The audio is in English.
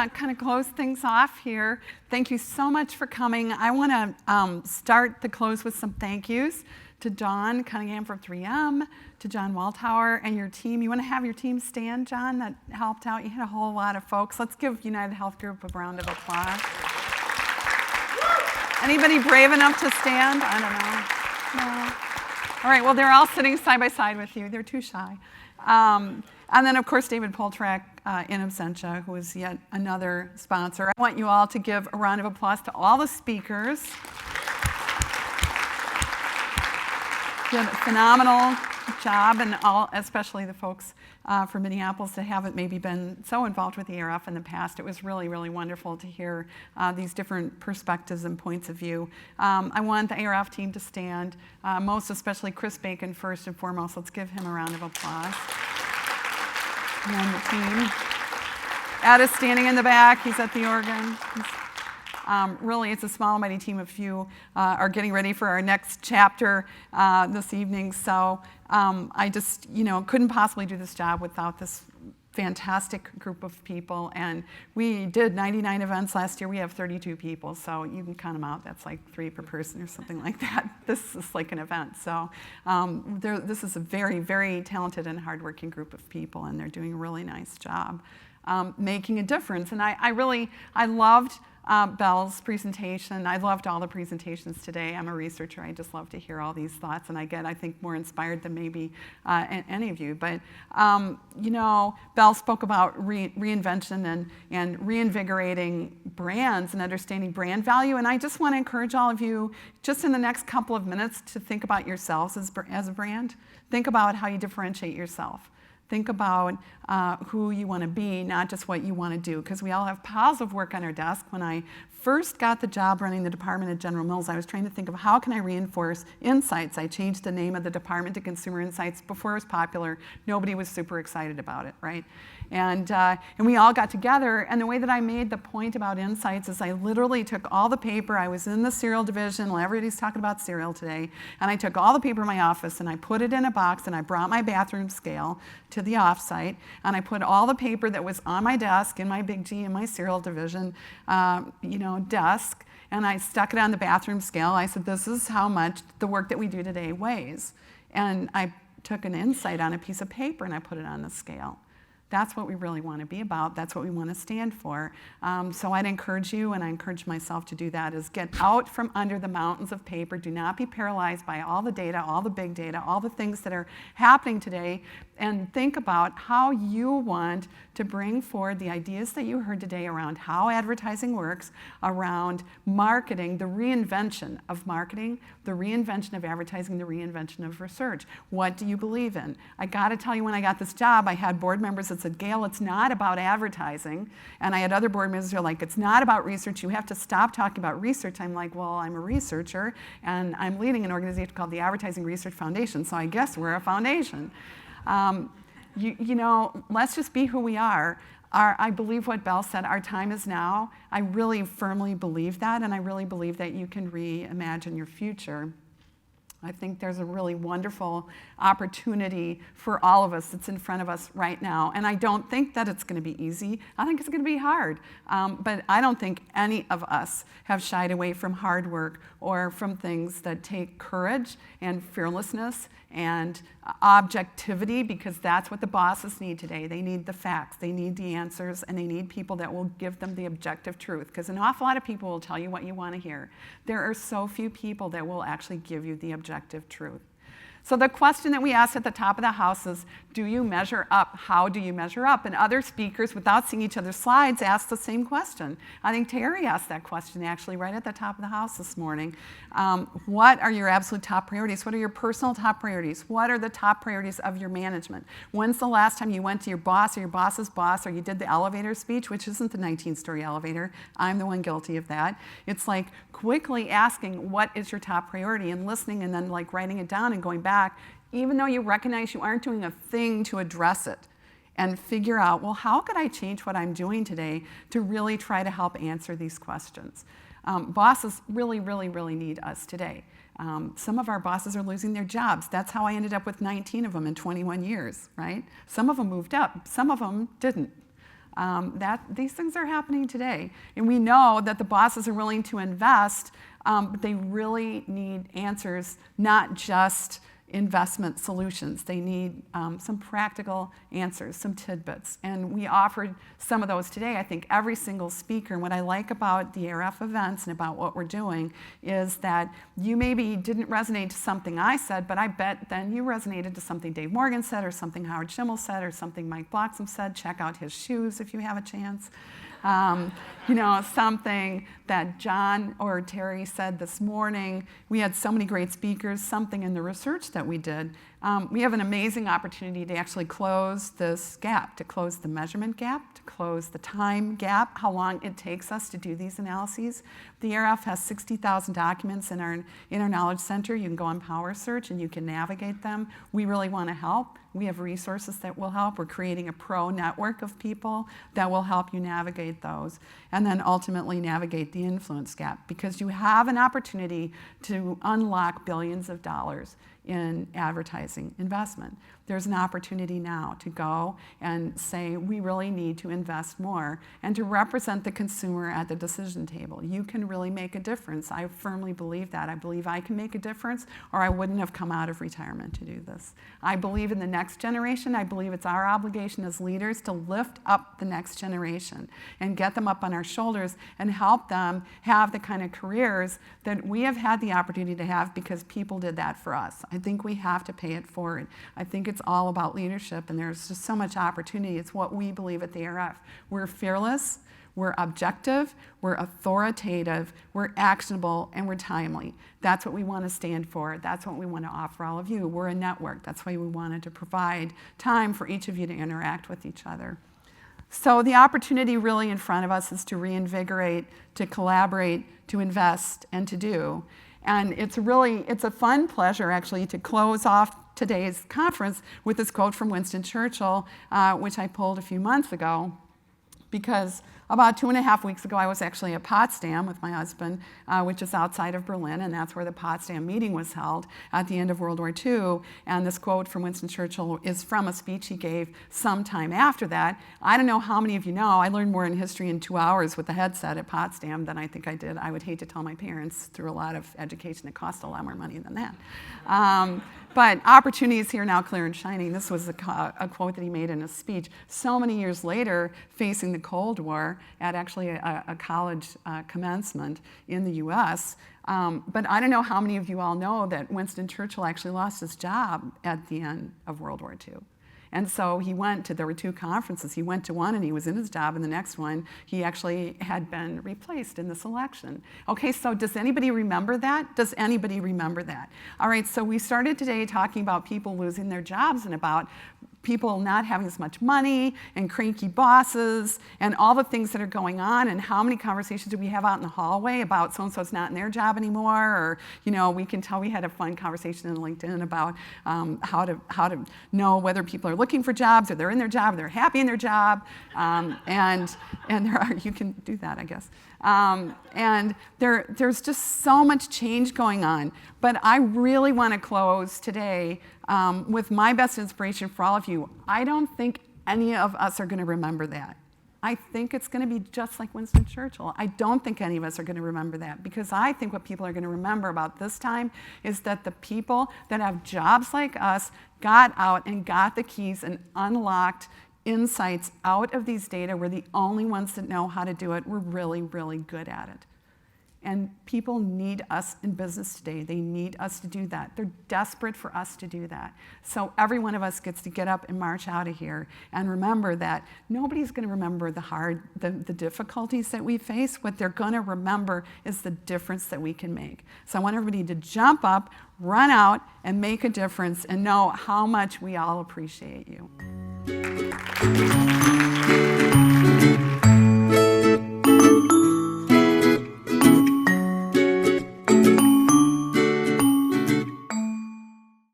to kind of close things off here. Thank you so much for coming. I want to start the close with some thank yous to Dawn Cunningham from 3M, to John Waltauer and your team. You want to have your team stand, John? That helped out. You had a whole lot of folks. Let's give United Health Group a round of applause. Anybody brave enough to stand? I don't know. No. All right, well, they're all sitting side by side with you. They're too shy. And then, of course, David Poltrak in absentia, who is yet another sponsor. I want you all to give a round of applause to all the speakers. Did a phenomenal job, and all, especially the folks from Minneapolis that haven't maybe been so involved with the ARF in the past. It was really, really wonderful to hear these different perspectives and points of view. I want the ARF team to stand, most especially Chris Bacon first and foremost. Let's give him a round of applause. And the team. Ed is standing in the back. He's at the organ. Really, it's a small, mighty team. A few are getting ready for our next chapter this evening. So I just, couldn't possibly do this job without this fantastic group of people. And we did 99 events last year. We have 32 people, so you can count them out. That's like 3 per person or something like that. This is like an event. So this is a very, very talented and hardworking group of people, and they're doing a really nice job making a difference. And I loved Belle's presentation. I loved all the presentations today. I'm a researcher. I just love to hear all these thoughts, and I think, more inspired than maybe any of you. But, Belle spoke about reinvention and reinvigorating brands and understanding brand value, and I just want to encourage all of you, just in the next couple of minutes, to think about yourselves as a brand. Think about how you differentiate yourself. Think about who you want to be, not just what you want to do, because we all have piles of work on our desk. When I first got the job running the department at General Mills, I was trying to think of how can I reinforce insights. I changed the name of the department to Consumer Insights. Before it was popular, nobody was super excited about it, right? And we all got together, and the way that I made the point about insights is I literally took all the paper. I was in the cereal division. Well, everybody's talking about cereal today. And I took all the paper in my office, and I put it in a box, and I brought my bathroom scale to the offsite, and I put all the paper that was on my desk in my Big G in my cereal division, desk, and I stuck it on the bathroom scale. I said, this is how much the work that we do today weighs. And I took an insight on a piece of paper, and I put it on the scale. That's what we really want to be about. That's what we want to stand for. So I'd encourage you, and I encourage myself to do that, is get out from under the mountains of paper. Do not be paralyzed by all the data, all the big data, all the things that are happening today, and think about how you want to bring forward the ideas that you heard today around how advertising works, around marketing, the reinvention of marketing, the reinvention of advertising, the reinvention of research. What do you believe in? I got to tell you, when I got this job, I had board members that said, Gayle, it's not about advertising. And I had other board members who were like, it's not about research. You have to stop talking about research. I'm like, well, I'm a researcher, and I'm leading an organization called the Advertising Research Foundation, so I guess we're a foundation. Let's just be who we are. I believe what Belle said, our time is now. I really firmly believe that, and I really believe that you can reimagine your future. I think there's a really wonderful opportunity for all of us that's in front of us right now. And I don't think that it's going to be easy. I think it's going to be hard. But I don't think any of us have shied away from hard work or from things that take courage and fearlessness and objectivity, because that's what the bosses need today. They need the facts, they need the answers, and they need people that will give them the objective truth, because an awful lot of people will tell you what you want to hear. There are so few people that will actually give you the objective truth. So the question that we asked at the top of the house is, do you measure up? How do you measure up? And other speakers, without seeing each other's slides, asked the same question. I think Terry asked that question actually right at the top of the house this morning. What are your absolute top priorities? What are your personal top priorities? What are the top priorities of your management? When's the last time you went to your boss or your boss's boss, or you did the elevator speech, which isn't the 19-story elevator? I'm the one guilty of that. It's like quickly asking, what is your top priority, and listening, and then like writing it down and going back, even though you recognize you aren't doing a thing to address it, and figure out, well, how could I change what I'm doing today to really try to help answer these questions? Bosses really, really, really need us today. Some of our bosses are losing their jobs. That's how I ended up with 19 of them in 21 years, right? Some of them moved up, some of them didn't. These things are happening today. And we know that the bosses are willing to invest, but they really need answers, not just investment solutions. They need some practical answers, some tidbits. And we offered some of those today. I think every single speaker, and what I like about the ARF events and about what we're doing is that you maybe didn't resonate to something I said, but I bet then you resonated to something Dave Morgan said, or something Howard Schimmel said, or something Mike Bloxam said. Check out his shoes if you have a chance. Something that John or Terry said this morning. We had so many great speakers, something in the research that we did. We have an amazing opportunity to actually close this gap, to close the measurement gap, to close the time gap, how long it takes us to do these analyses. The ARF has 60,000 documents in our Knowledge Center. You can go on Power Search and you can navigate them. We really want to help. We have resources that will help. We're creating a pro network of people that will help you navigate those, and then ultimately navigate the influence gap, because you have an opportunity to unlock billions of dollars in advertising investment. There's an opportunity now to go and say, we really need to invest more, and to represent the consumer at the decision table. You can really make a difference. I firmly believe that. I believe I can make a difference, or I wouldn't have come out of retirement to do this. I believe in the next generation. I believe it's our obligation as leaders to lift up the next generation and get them up on our shoulders and help them have the kind of careers that we have had the opportunity to have because people did that for us. I think we have to pay it forward. I think it's all about leadership, and there's just so much opportunity. It's what we believe at the ARF. We're fearless, we're objective, we're authoritative, we're actionable, and we're timely. That's what we want to stand for. That's what we want to offer all of you. We're a network. That's why we wanted to provide time for each of you to interact with each other. So the opportunity really in front of us is to reinvigorate, to collaborate, to invest, and to do. And it's a fun pleasure, actually, to close off today's conference with this quote from Winston Churchill, which I pulled a few months ago, because about 2.5 weeks ago, I was actually at Potsdam with my husband, which is outside of Berlin, and that's where the Potsdam meeting was held at the end of World War II. And this quote from Winston Churchill is from a speech he gave sometime after that. I don't know how many of you know, I learned more in history in 2 hours with the headset at Potsdam than I think I did. I would hate to tell my parents through a lot of education. It cost a lot more money than that. But opportunity is here now, clear and shining. This was a quote that he made in a speech so many years later, facing the Cold War at actually a college commencement in the US. But I don't know how many of you all know that Winston Churchill actually lost his job at the end of World War II. And so there were 2 conferences. He went to one and he was in his job, and the next one, he actually had been replaced in this election. Okay, so does anybody remember that? Does anybody remember that? All right, so we started today talking about people losing their jobs and about people not having as much money and cranky bosses and all the things that are going on, and how many conversations do we have out in the hallway about so-and-so's not in their job anymore, or we can tell we had a fun conversation in LinkedIn about how to know whether people are looking for jobs, or they're in their job, or they're happy in their job, and you can do that, I guess. And there's just so much change going on. But I really want to close today with my best inspiration for all of you. I don't think any of us are going to remember that. I think it's going to be just like Winston Churchill. I don't think any of us are going to remember that, because I think what people are going to remember about this time is that the people that have jobs like us got out and got the keys and unlocked insights out of these data. We're the only ones that know how to do it. We're really, really good at it. And people need us in business today. They need us to do that. They're desperate for us to do that. So every one of us gets to get up and march out of here and remember that nobody's going to remember the difficulties that we face. What they're going to remember is the difference that we can make. So I want everybody to jump up, run out, and make a difference, and know how much we all appreciate you.